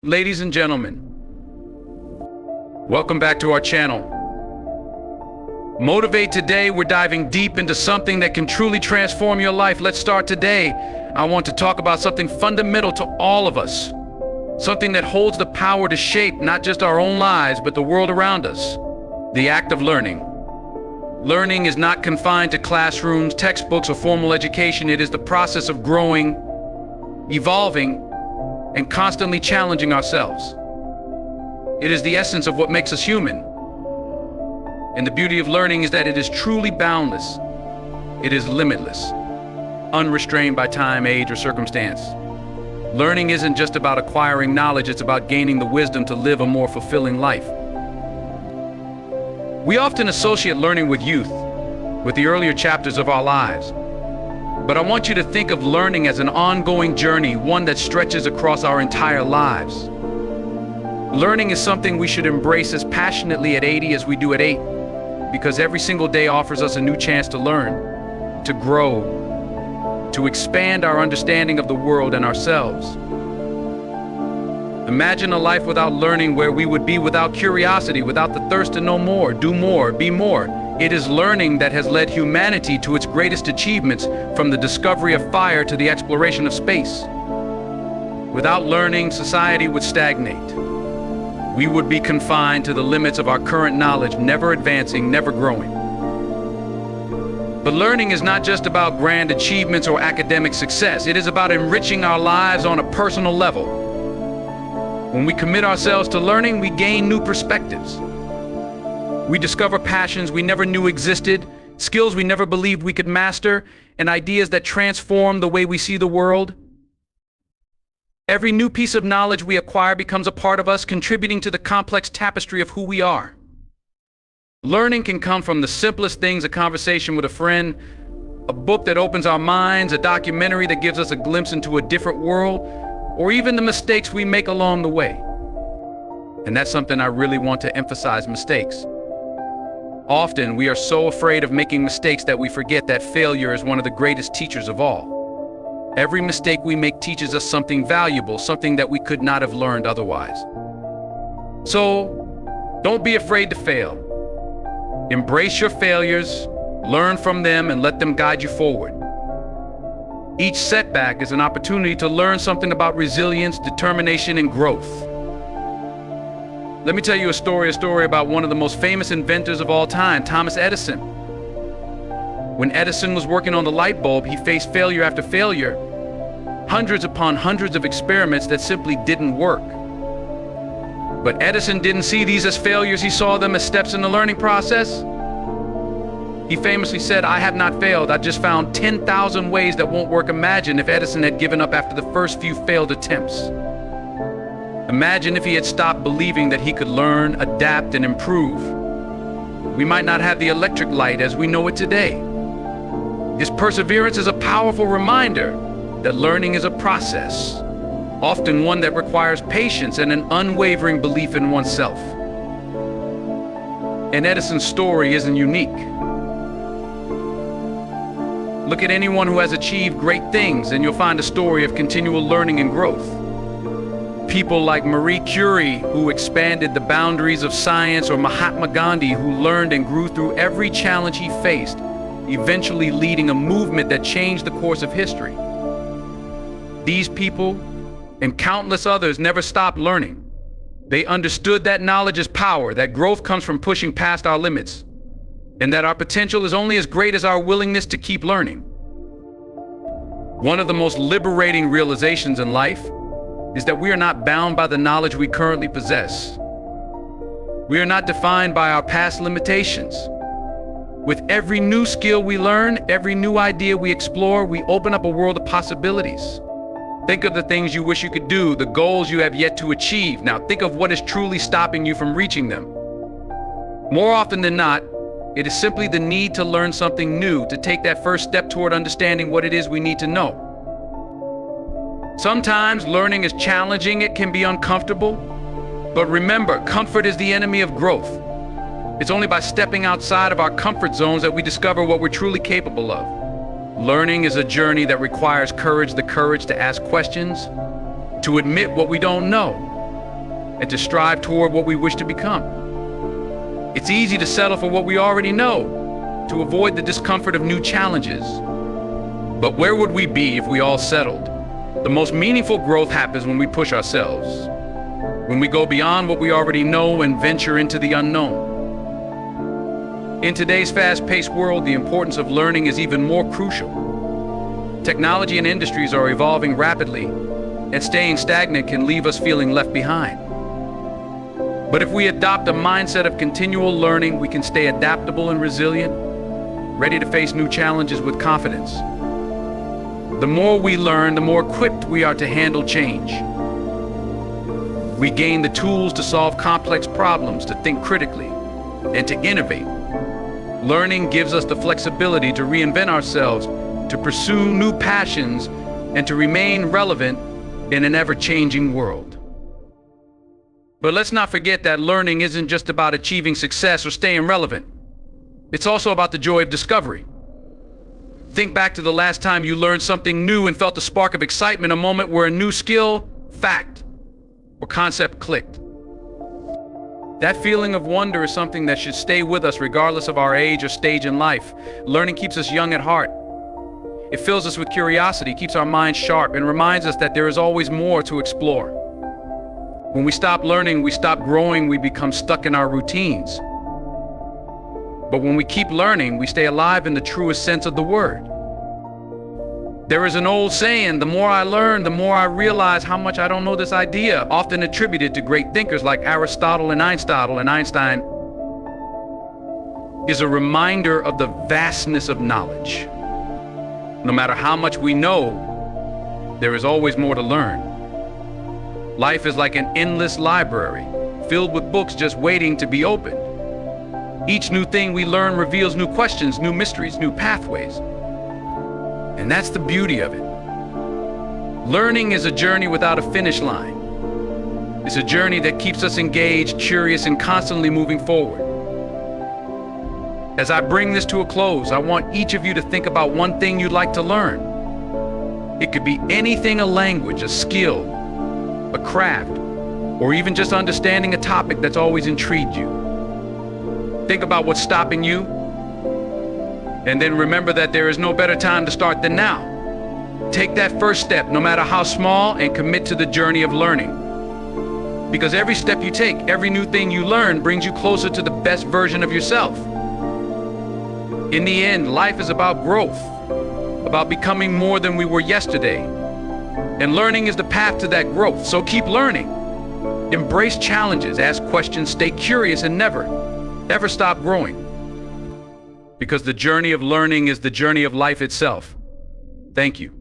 Ladies and gentlemen, welcome back to our channel. Motivate today, we're diving deep into something that can truly transform your life. Let's start today. I want to talk about something fundamental to all of us. Something that holds the power to shape not just our own lives, but the world around us. The act of learning. Learning is not confined to classrooms, textbooks, or formal education. It is the process of growing, evolving, and constantly challenging ourselves. It is the essence of what makes us human. And the beauty of learning is that it is truly boundless. It is limitless, unrestrained by time, age, or circumstance. Learning isn't just about acquiring knowledge, it's about gaining the wisdom to live a more fulfilling life. We often associate learning with youth, with the earlier chapters of our lives. But I want you to think of learning as an ongoing journey, one that stretches across our entire lives. Learning is something we should embrace as passionately at 80 as we do at 8, because every single day offers us a new chance to learn, to grow, to expand our understanding of the world and ourselves. Imagine a life without learning, where we would be without curiosity, without the thirst to know more, do more, be more. It is learning that has led humanity to its greatest achievements, from the discovery of fire to the exploration of space. Without learning, society would stagnate. We would be confined to the limits of our current knowledge, never advancing, never growing. But learning is not just about grand achievements or academic success. It is about enriching our lives on a personal level. When we commit ourselves to learning, we gain new perspectives. We discover passions we never knew existed, skills we never believed we could master, and ideas that transform the way we see the world. Every new piece of knowledge we acquire becomes a part of us, contributing to the complex tapestry of who we are. Learning can come from the simplest things: a conversation with a friend, a book that opens our minds, a documentary that gives us a glimpse into a different world, or even the mistakes we make along the way. And that's something I really want to emphasize: mistakes. Often, we are so afraid of making mistakes that we forget that failure is one of the greatest teachers of all. Every mistake we make teaches us something valuable, something that we could not have learned otherwise. So, don't be afraid to fail. Embrace your failures, learn from them, and let them guide you forward. Each setback is an opportunity to learn something about resilience, determination, and growth. Let me tell you a story about one of the most famous inventors of all time, Thomas Edison. When Edison was working on the light bulb, he faced failure after failure, hundreds upon hundreds of experiments that simply didn't work. But Edison didn't see these as failures, he saw them as steps in the learning process. He famously said, "I have not failed, I just found 10,000 ways that won't work." Imagine if Edison had given up after the first few failed attempts. Imagine if he had stopped believing that he could learn, adapt, and improve. We might not have the electric light as we know it today. His perseverance is a powerful reminder that learning is a process, often one that requires patience and an unwavering belief in oneself. And Edison's story isn't unique. Look at anyone who has achieved great things, and you'll find a story of continual learning and growth. People like Marie Curie, who expanded the boundaries of science, or Mahatma Gandhi, who learned and grew through every challenge he faced, eventually leading a movement that changed the course of history. These people, and countless others, never stopped learning. They understood that knowledge is power, that growth comes from pushing past our limits, and that our potential is only as great as our willingness to keep learning. One of the most liberating realizations in life is that we are not bound by the knowledge we currently possess. We are not defined by our past limitations. With every new skill we learn, every new idea we explore, we open up a world of possibilities. Think of the things you wish you could do, the goals you have yet to achieve. Now think of what is truly stopping you from reaching them. More often than not, it is simply the need to learn something new, to take that first step toward understanding what it is we need to know. Sometimes learning is challenging, it can be uncomfortable, but remember, comfort is the enemy of growth. It's only by stepping outside of our comfort zones that we discover what we're truly capable of. Learning is a journey that requires courage, the courage to ask questions, to admit what we don't know, and to strive toward what we wish to become. It's easy to settle for what we already know, to avoid the discomfort of new challenges. But where would we be if we all settled? The most meaningful growth happens when we push ourselves, when we go beyond what we already know and venture into the unknown. In today's fast-paced world, the importance of learning is even more crucial. Technology and industries are evolving rapidly, and staying stagnant can leave us feeling left behind. But if we adopt a mindset of continual learning, we can stay adaptable and resilient, ready to face new challenges with confidence. The more we learn, the more equipped we are to handle change. We gain the tools to solve complex problems, to think critically, and to innovate. Learning gives us the flexibility to reinvent ourselves, to pursue new passions, and to remain relevant in an ever-changing world. But let's not forget that learning isn't just about achieving success or staying relevant. It's also about the joy of discovery. Think back to the last time you learned something new and felt a spark of excitement, a moment where a new skill, fact, or concept clicked. That feeling of wonder is something that should stay with us regardless of our age or stage in life. Learning keeps us young at heart. It fills us with curiosity, keeps our minds sharp, and reminds us that there is always more to explore. When we stop learning, we stop growing, we become stuck in our routines. But when we keep learning, we stay alive in the truest sense of the word. There is an old saying, the more I learn, the more I realize how much I don't know this idea, often attributed to great thinkers like Aristotle and Einstein. And Einstein is a reminder of the vastness of knowledge. No matter how much we know, there is always more to learn. Life is like an endless library, filled with books just waiting to be opened. Each new thing we learn reveals new questions, new mysteries, new pathways. And that's the beauty of it. Learning is a journey without a finish line. It's a journey that keeps us engaged, curious, and constantly moving forward. As I bring this to a close, I want each of you to think about one thing you'd like to learn. It could be anything: a language, a skill, a craft, or even just understanding a topic that's always intrigued you. Think about what's stopping you, and then remember that there is no better time to start than now. Take that first step, no matter how small, and commit to the journey of learning. Because every step you take, every new thing you learn, brings you closer to the best version of yourself. In the end, life is about growth, about becoming more than we were yesterday. And learning is the path to that growth, so keep learning. Embrace challenges, ask questions, stay curious, and never stop growing. Because the journey of learning is the journey of life itself. Thank you.